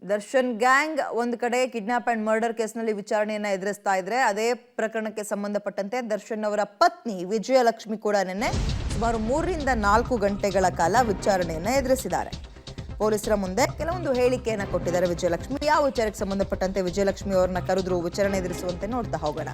Darshan gang ಒಂದು ಕಡೆ kidnap and murder ಕೇಸ್ನಲ್ಲಿ ವಿಚಾರಣೆಯನ್ನ ಎದುರಿಸ್ತಾ ಇದ್ರೆ, ಅದೇ ಪ್ರಕರಣಕ್ಕೆ ಸಂಬಂಧಪಟ್ಟಂತೆ ದರ್ಶನ್ ಅವರ ಪತ್ನಿ ವಿಜಯಲಕ್ಷ್ಮಿ ಕೂಡ ನಿನ್ನೆ ಸುಮಾರು 3 ರಿಂದ 4 ಗಂಟೆಗಳ ಕಾಲ ವಿಚಾರಣೆಯನ್ನ ಎದುರಿಸಿದ್ದಾರೆ. ಪೊಲೀಸರ ಮುಂದೆ ಕೆಲವೊಂದು ಹೇಳಿಕೆಯನ್ನ ಕೊಟ್ಟಿದ್ದಾರೆ ವಿಜಯಲಕ್ಷ್ಮಿ. ಯಾವ ವಿಚಾರಕ್ಕೆ ಸಂಬಂಧಪಟ್ಟಂತೆ ವಿಜಯಲಕ್ಷ್ಮಿ ಅವರನ್ನ ಕರೆದ್ರು ವಿಚಾರಣೆ ಎದುರಿಸುವಂತೆ ನೋಡ್ತಾ ಹೋಗೋಣ.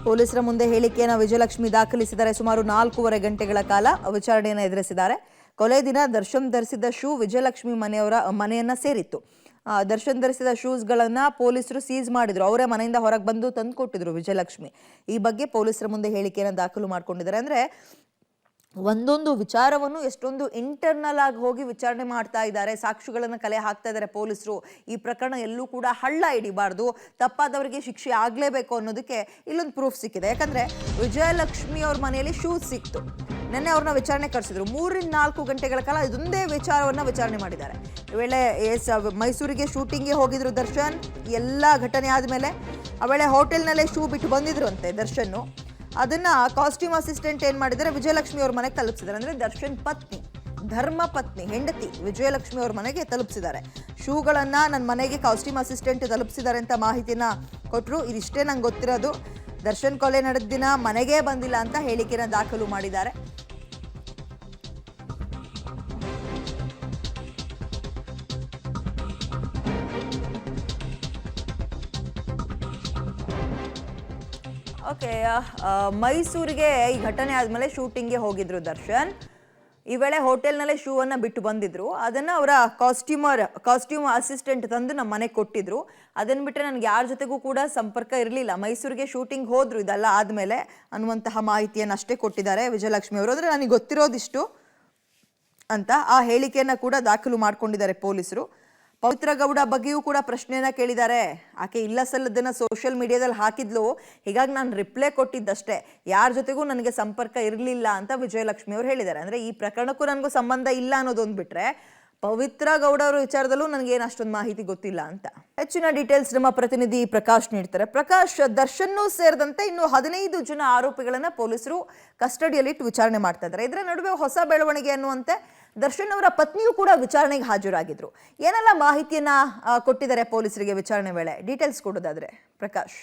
ಪೊಲೀಸರ ಮುಂದೆ ಹೇಳಿಕೆಯನ್ನು ವಿಜಯಲಕ್ಷ್ಮಿ ದಾಖಲಿಸಿದ್ದಾರೆ. ಸುಮಾರು 4.5 ಗಂಟೆಗಳ ಕಾಲ ವಿಚಾರಣೆಯನ್ನು ಎದುರಿಸಿದ್ದಾರೆ. ಕೊಲೆ ದಿನ ದರ್ಶನ್ ಧರಿಸಿದ ಶೂ ವಿಜಯಲಕ್ಷ್ಮಿ ಮನೆಯನ್ನ ಸೇರಿತ್ತು. ದರ್ಶನ್ ಧರಿಸಿದ ಶೂಸ್ಗಳನ್ನ ಪೊಲೀಸರು ಸೀಸ್ ಮಾಡಿದ್ರು. ಅವರೇ ಮನೆಯಿಂದ ಹೊರಗೆ ಬಂದು ತಂದು ಕೊಟ್ಟಿದ್ರು ವಿಜಯಲಕ್ಷ್ಮಿ. ಈ ಬಗ್ಗೆ ಪೊಲೀಸರ ಮುಂದೆ ಹೇಳಿಕೆಯನ್ನು ದಾಖಲು ಮಾಡ್ಕೊಂಡಿದ್ದಾರೆ. ಅಂದ್ರೆ ಒಂದೊಂದು ವಿಚಾರವನ್ನು ಎಷ್ಟೊಂದು ಇಂಟರ್ನಲ್ ಆಗಿ ಹೋಗಿ ವಿಚಾರಣೆ ಮಾಡ್ತಾ ಇದ್ದಾರೆ, ಸಾಕ್ಷಿಗಳನ್ನು ಕಲೆ ಹಾಕ್ತಾ ಇದ್ದಾರೆ ಪೊಲೀಸರು. ಈ ಪ್ರಕರಣ ಎಲ್ಲೂ ಕೂಡ ಹಳ್ಳ ಹಿಡಿಬಾರ್ದು, ತಪ್ಪಾದವರಿಗೆ ಶಿಕ್ಷೆ ಆಗ್ಲೇಬೇಕು ಅನ್ನೋದಕ್ಕೆ ಇಲ್ಲೊಂದು ಪ್ರೂಫ್ ಸಿಕ್ಕಿದೆ. ಯಾಕಂದ್ರೆ ವಿಜಯಲಕ್ಷ್ಮಿ ಅವ್ರ ಮನೆಯಲ್ಲಿ ಶೂಸ್ ಸಿಕ್ತು. ನಿನ್ನೆ ಅವ್ರನ್ನ ವಿಚಾರಣೆ ಕರೆಸಿದ್ರು. 3 ರಿಂದ 4 ಗಂಟೆಗಳ ಕಾಲ ಇದೊಂದೇ ವಿಚಾರವನ್ನ ವಿಚಾರಣೆ ಮಾಡಿದ್ದಾರೆ. ಈ ವೇಳೆ ಮೈಸೂರಿಗೆ ಶೂಟಿಂಗ್ಗೆ ಹೋಗಿದ್ರು ದರ್ಶನ್. ಎಲ್ಲ ಘಟನೆ ಆದ್ಮೇಲೆ ಆ ವೇಳೆ ಹೋಟೆಲ್ನಲ್ಲೇ ಶೂ ಬಿಟ್ಟು ಬಂದಿದ್ರು ಅಂತೆ ದರ್ಶನ್. ಅದನ್ನ ಕಾಸ್ಟ್ಯೂಮ್ ಅಸಿಸ್ಟೆಂಟ್ ಏನ್ ಮಾಡಿದ್ದಾರೆ, ವಿಜಯಲಕ್ಷ್ಮಿ ಅವ್ರ ಮನೆಗೆ ತಲುಪಿಸಿದ್ದಾರೆ. ಅಂದ್ರೆ ದರ್ಶನ್ ಪತ್ನಿ, ಧರ್ಮ ಪತ್ನಿ, ಹೆಂಡತಿ ವಿಜಯಲಕ್ಷ್ಮಿ ಅವ್ರ ಮನೆಗೆ ತಲುಪಿಸಿದ್ದಾರೆ. ಶೂಗಳನ್ನ ನನ್ನ ಮನೆಗೆ ಕಾಸ್ಟ್ಯೂಮ್ ಅಸಿಸ್ಟೆಂಟ್ ತಲುಪಿಸಿದ್ದಾರೆ ಅಂತ ಮಾಹಿತಿನ ಕೊಟ್ಟರು. ಇದಿಷ್ಟೇ ನಂಗೆ ಗೊತ್ತಿರೋದು. ದರ್ಶನ್ ಕೊಲೆ ನಡೆದ ದಿನ ಮನೆಗೆ ಬಂದಿಲ್ಲ ಅಂತ ಹೇಳಿಕೆನ ದಾಖಲು ಮಾಡಿದ್ದಾರೆ. ಓಕೆ, ಮೈಸೂರಿಗೆ ಈ ಘಟನೆ ಆದಮೇಲೆ ಶೂಟಿಂಗ್ಗೆ ಹೋಗಿದ್ರು ದರ್ಶನ್. ಈ ವೇಳೆ ಹೋಟೆಲ್ನಲ್ಲೇ ಶೂ ಅನ್ನ ಬಿಟ್ಟು ಬಂದಿದ್ರು. ಅದನ್ನ ಅವರ ಕಾಸ್ಟ್ಯೂಮ್ ಅಸಿಸ್ಟೆಂಟ್ ತಂದು ನಮ್ಮ ಮನೆಗೆ ಕೊಟ್ಟಿದ್ರು. ಅದನ್ನ ಬಿಟ್ಟರೆ ನನಗೆ ಯಾರ ಜೊತೆಗೂ ಕೂಡ ಸಂಪರ್ಕ ಇರಲಿಲ್ಲ. ಮೈಸೂರಿಗೆ ಶೂಟಿಂಗ್ ಹೋದ್ರು ಇದೆಲ್ಲ ಆದಮೇಲೆ ಅನ್ನುವಂತಹ ಮಾಹಿತಿಯನ್ನು ಅಷ್ಟೇ ಕೊಟ್ಟಿದ್ದಾರೆ ವಿಜಯಲಕ್ಷ್ಮಿ ಅವರು. ಅಂದರೆ ನನಗೆ ಗೊತ್ತಿರೋದಿಷ್ಟು ಅಂತ ಆ ಹೇಳಿಕೆಯನ್ನ ಕೂಡ ದಾಖಲು ಮಾಡ್ಕೊಂಡಿದ್ದಾರೆ ಪೊಲೀಸರು. ಪವಿತ್ರ ಗೌಡ ಬಗ್ಗೆಯೂ ಕೂಡ ಪ್ರಶ್ನೆಯನ್ನ ಕೇಳಿದ್ದಾರೆ. ಆಕೆ ಇಲ್ಲ ಸಲ್ಲದನ್ನ ಸೋಷಿಯಲ್ ಮೀಡಿಯಾದಲ್ಲಿ ಹಾಕಿದ್ಲು, ಹೀಗಾಗಿ ನಾನು ರಿಪ್ಲೈ ಕೊಟ್ಟಿದ್ದಷ್ಟೇ, ಯಾರ ಜೊತೆಗೂ ನನಗೆ ಸಂಪರ್ಕ ಇರಲಿಲ್ಲ ಅಂತ ವಿಜಯಲಕ್ಷ್ಮಿ ಅವರು ಹೇಳಿದ್ದಾರೆ. ಅಂದ್ರೆ ಈ ಪ್ರಕರಣಕ್ಕೂ ನನಗೂ ಸಂಬಂಧ ಇಲ್ಲ ಅನ್ನೋದೊಂದು ಬಿಟ್ರೆ ಪವಿತ್ರ ಗೌಡ ಅವರ ವಿಚಾರದಲ್ಲೂ ನನಗೇನು ಅಷ್ಟೊಂದು ಮಾಹಿತಿ ಗೊತ್ತಿಲ್ಲ ಅಂತ. ಹೆಚ್ಚಿನ ಡೀಟೇಲ್ಸ್ ನಮ್ಮ ಪ್ರತಿನಿಧಿ ಪ್ರಕಾಶ್ ನೀಡ್ತಾರೆ. ಪ್ರಕಾಶ್, ದರ್ಶನ್ ಸೇರಿದಂತೆ ಇನ್ನು 15 ಜನ ಆರೋಪಿಗಳನ್ನ ಪೊಲೀಸರು ಕಸ್ಟಡಿಯಲ್ಲಿ ಇಟ್ಟು ವಿಚಾರಣೆ ಮಾಡ್ತಾ ಇದ್ದಾರೆ. ಇದರ ನಡುವೆ ಹೊಸ ಬೆಳವಣಿಗೆ ಅನ್ನುವಂತೆ ದರ್ಶನ್ ಅವರ ಪತ್ನಿಯೂ ಕೂಡ ವಿಚಾರಣೆಗೆ ಹಾಜರಾಗಿದ್ರು. ಏನೆಲ್ಲ ಮಾಹಿತಿಯನ್ನ ಕೊಟ್ಟಿದ್ದಾರೆ ಪೊಲೀಸರಿಗೆ ವಿಚಾರಣೆ ವೇಳೆ, ಡೀಟೇಲ್ಸ್ ಕೊಡೋದಾದ್ರೆ ಪ್ರಕಾಶ್?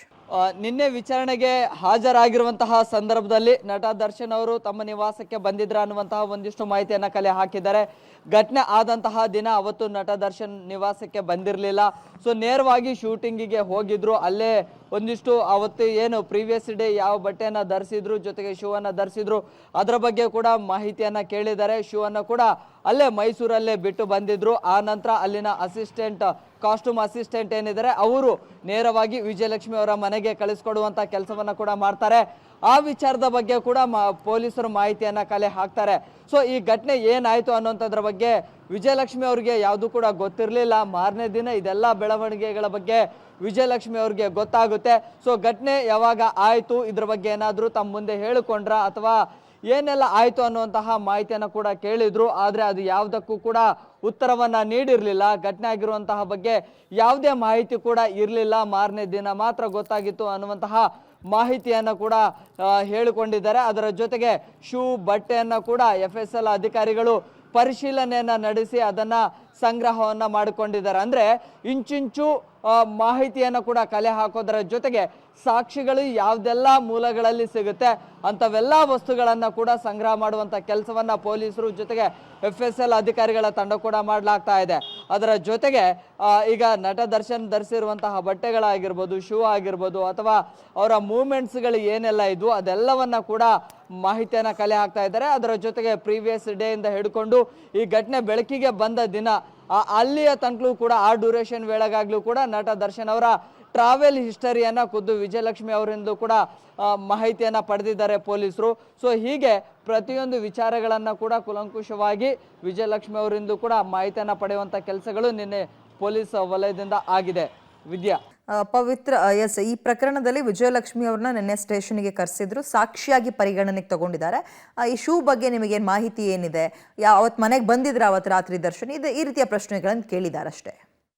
ನಿನ್ನೆ ವಿಚಾರಣೆಗೆ ಹಾಜರಾಗಿರುವಂತಹ ಸಂದರ್ಭದಲ್ಲಿ ನಟ ದರ್ಶನ್ ಅವರು ತಮ್ಮ ನಿವಾಸಕ್ಕೆ ಬಂದಿದ್ರ ಅನ್ನುವಂತಹ ಒಂದಿಷ್ಟು ಮಾಹಿತಿಯನ್ನ ಕಲೆ ಹಾಕಿದ್ದಾರೆ. ಘಟನೆ ಆದಂತಹ ದಿನ ಅವತ್ತು ನಟ ದರ್ಶನ್ ನಿವಾಸಕ್ಕೆ ಬಂದಿರಲಿಲ್ಲ. ಸೊ ನೇರವಾಗಿ ಶೂಟಿಂಗಿಗೆ ಹೋಗಿದ್ರು. ಅಲ್ಲೇ ಒಂದಿಷ್ಟು ಅವತ್ತು ಏನು ಪ್ರೀವಿಯಸ್ ಡೇ ಯಾವ ಬಟ್ಟೆಯನ್ನ ಧರಿಸಿದ್ರು, ಜೊತೆಗೆ ಶೂ ಅನ್ನ ಧರಿಸಿದ್ರು, ಅದರ ಬಗ್ಗೆ ಕೂಡ ಮಾಹಿತಿಯನ್ನ ಕೇಳಿದ್ದಾರೆ. ಶೂ ಅನ್ನ ಕೂಡ ಅಲ್ಲೇ ಮೈಸೂರಲ್ಲೇ ಬಿಟ್ಟು ಬಂದಿದ್ರು. ಆ ನಂತರ ಅಲ್ಲಿನ ಕಾಸ್ಟ್ಯೂಮ್ ಅಸಿಸ್ಟೆಂಟ್ ಏನಿದ್ದಾರೆ ಅವರು ನೇರವಾಗಿ ವಿಜಯಲಕ್ಷ್ಮಿ ಅವರ ಮನೆಗೆ ಕಳಿಸ್ಕೊಡುವಂತ ಕೆಲಸವನ್ನ ಕೂಡ ಮಾಡ್ತಾರೆ. ಆ ವಿಚಾರದ ಬಗ್ಗೆ ಕೂಡ ಪೊಲೀಸರು ಮಾಹಿತಿಯನ್ನ ಕಲೆ ಹಾಕ್ತಾರೆ. ಸೊ ಈ ಘಟನೆ ಏನಾಯ್ತು ಅನ್ನೋಂಥದ್ರ ಬಗ್ಗೆ ವಿಜಯಲಕ್ಷ್ಮಿ ಅವ್ರಿಗೆ ಯಾವುದು ಕೂಡ ಗೊತ್ತಿರಲಿಲ್ಲ. ಮಾರನೇ ದಿನ ಇದೆಲ್ಲ ಬೆಳವಣಿಗೆಗಳ ಬಗ್ಗೆ ವಿಜಯಲಕ್ಷ್ಮಿ ಅವ್ರಿಗೆ ಗೊತ್ತಾಗುತ್ತೆ. ಸೊ ಘಟನೆ ಯಾವಾಗ ಆಯ್ತು, ಇದ್ರ ಬಗ್ಗೆ ಏನಾದ್ರು ತಮ್ಮ ಮುಂದೆ ಹೇಳಿಕೊಂಡ್ರ ಅಥವಾ ಏನೆಲ್ಲ ಆಯ್ತು ಅನ್ನುವಂತಹ ಮಾಹಿತಿಯನ್ನ ಕೂಡ ಕೇಳಿದ್ರು. ಆದ್ರೆ ಅದು ಯಾವುದಕ್ಕೂ ಕೂಡ ಉತ್ತರವನ್ನ ನೀಡಿರ್ಲಿಲ್ಲ. ಘಟನೆ ಆಗಿರುವಂತಹ ಬಗ್ಗೆ ಯಾವುದೇ ಮಾಹಿತಿ ಕೂಡ ಇರಲಿಲ್ಲ. ಮಾರನೇ ದಿನ ಮಾತ್ರ ಗೊತ್ತಾಗಿತ್ತು ಅನ್ನುವಂತಹ ಮಾಹಿತಿಯನ್ನ ಕೂಡ ಹೇಳಿಕೊಂಡಿದ್ದಾರೆ. ಅದರ ಜೊತೆಗೆ ಶೂ ಬಟ್ಟೆಯನ್ನ ಕೂಡ FSL ಅಧಿಕಾರಿಗಳು ಪರಿಶೀಲನೆಯನ್ನ ನಡೆಸಿ ಅದನ್ನ ಸಂಗ್ರಹವನ್ನ ಮಾಡಿಕೊಂಡಿದ್ದಾರೆ. ಅಂದ್ರೆ ಇಂಚಿಂಚು ಮಾಹಿತಿಯನ್ನ ಕೂಡ ಕಲೆ ಹಾಕೋದರ ಜೊತೆಗೆ ಸಾಕ್ಷಿಗಳು ಯಾವ್ದೆಲ್ಲ ಮೂಲಗಳಲ್ಲಿ ಸಿಗುತ್ತೆ ಅಂತವೆಲ್ಲ ವಸ್ತುಗಳನ್ನ ಕೂಡ ಸಂಗ್ರಹ ಮಾಡುವಂತ ಕೆಲಸವನ್ನ ಪೊಲೀಸರು ಜೊತೆಗೆ FSL ಅಧಿಕಾರಿಗಳ ತಂಡ ಕೂಡ ಮಾಡಲಾಗ್ತಾ ಇದೆ. ಅದರ ಜೊತೆಗೆ ಈಗ ನಟ ದರ್ಶನ್ ಧರಿಸಿರುವಂತಹ ಬಟ್ಟೆಗಳಾಗಿರ್ಬೋದು, ಶೂ ಆಗಿರ್ಬೋದು, ಅಥವಾ ಅವರ ಮೂವ್ಮೆಂಟ್ಸ್ಗಳು ಏನೆಲ್ಲ ಇದ್ವು ಅದೆಲ್ಲವನ್ನ ಕೂಡ ಮಾಹಿತಿಯನ್ನ ಕಲೆ ಹಾಕ್ತಾ ಇದ್ದಾರೆ. ಅದರ ಜೊತೆಗೆ ಪ್ರೀವಿಯಸ್ ಡೇ ಇಂದ ಹಿಡ್ಕೊಂಡು ಈ ಘಟನೆ ಬೆಳಕಿಗೆ ಬಂದ ದಿನ ಅಲ್ಲಿಯ ತನಕಲೂ ಕೂಡ ಆ ಡ್ಯೂರೇಷನ್ ವೇಳೆಗಾಗ್ಲೂ ಕೂಡ ನಟ ದರ್ಶನ್ ಅವರ ಟ್ರಾವೆಲ್ ಹಿಸ್ಟರಿಯನ್ನ ಖುದ್ದು ವಿಜಯಲಕ್ಷ್ಮಿ ಅವರಿಂದ ಕೂಡ ಮಾಹಿತಿಯನ್ನ ಪಡೆದಿದ್ದಾರೆ ಪೊಲೀಸರು. ಸೊ ಹೀಗೆ ಪ್ರತಿಯೊಂದು ವಿಚಾರಗಳನ್ನ ಕೂಡ ಕುಲಂಕುಷವಾಗಿ ವಿಜಯಲಕ್ಷ್ಮಿ ಅವರಿಂದ ಕೂಡ ಮಾಹಿತಿಯನ್ನ ಪಡೆಯುವಂತ ಕೆಲಸಗಳು ನಿನ್ನೆ ಪೊಲೀಸ್ ವಲಯದಿಂದ ಆಗಿದೆ. ವಿದ್ಯಾ, ಪವಿತ್ರ, ಎಸ್, ಈ ಪ್ರಕರಣದಲ್ಲಿ ವಿಜಯಲಕ್ಷ್ಮಿ ಅವ್ರನ್ನ ನಿನ್ನೆ ಸ್ಟೇಷನ್ಗೆ ಕರೆಸಿದ್ರು, ಸಾಕ್ಷಿಯಾಗಿ ಪರಿಗಣನೆಗೆ ತಗೊಂಡಿದ್ದಾರೆ. ಈ ಶೂ ಬಗ್ಗೆ ನಿಮಗೇನು ಮಾಹಿತಿ ಏನಿದೆ, ಅವತ್ತು ಮನೆಗೆ ಬಂದಿದ್ರೆ ಅವತ್ತು ರಾತ್ರಿ ದರ್ಶನ್, ಈ ರೀತಿಯ ಪ್ರಶ್ನೆಗಳನ್ನು ಕೇಳಿದ್ದಾರೆ ಅಷ್ಟೇ.